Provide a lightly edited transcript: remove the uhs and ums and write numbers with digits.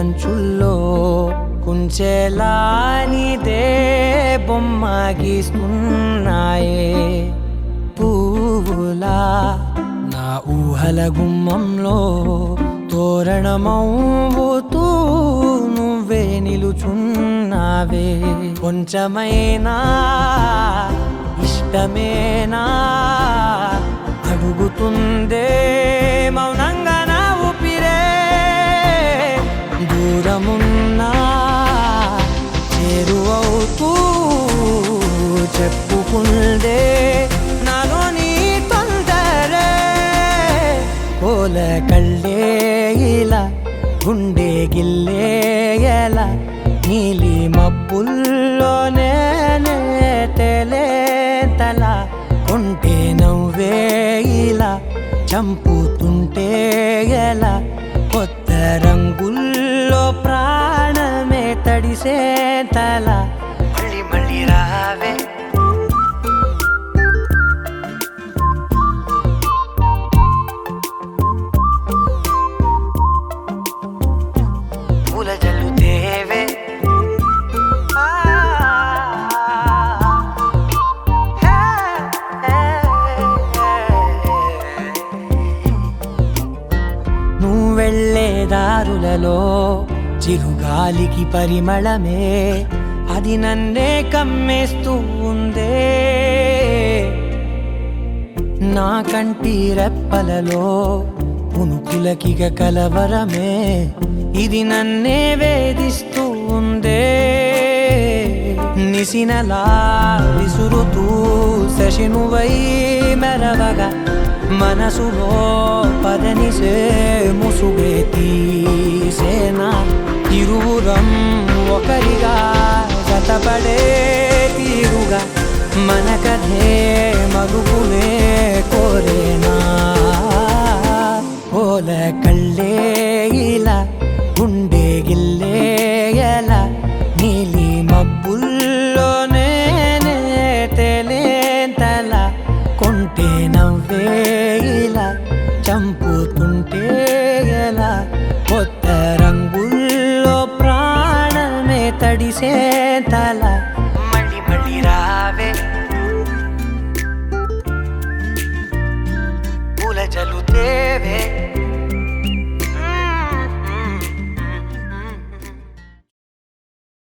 అంచుల్లో కుంచెలా నీదే బొమ్మ గీస్తున్నాయే పువ్వులా నా ఊహల గుమ్మంలో తోరణమవుతూ నువ్వే నిలుచున్నావే కొంచెమైనా ఇష్టమేనా అడుగుతుందే మౌనంగా నా ఊపిరే దూరమున్నా చేరువవుతూ చెప్పుకుందే నాలోని తొందరే కోల కళ్ళే ఇలా గుండె గిల్లే ఎలా నీలి మబ్బుల్లోనే తేలేతల కొంటే నవ్వే ఇలా చంపుతుంటే ఎలా కొత్త రంగుల్లో ప్రాణమే తడిసే తల మళ్ళీ మళ్ళీ రావే పూల జల్లుతేవే నువ్వెళ్ళే దారులలో చిరుగాలికి పరిమళమే అది నన్నే కమ్మేస్తూ ఉందే నా కంటి రెప్పలలో పునుకులకిగ కలవరమే ఇది నన్నే వేధిస్తూ ఉందే నిసినలా విసురుతూ శశినువై మెరవగా మనసులో పదనిసే ముసుగే తీసేనా ఇరువురం ఒకరిగా జతపడే తీరుగా మన కథే మరుగునే కోరేనా కోల కళ్ళే ఇలా గుండె గిల్లే ఎలా నీలి మబ్బుల్లోనే తేలేంతల కొంటే నవ్వే ఇలా చంపుతుంటే ఎలా కొత్త రంగుల్లో ప్రాణమే తడిసే తల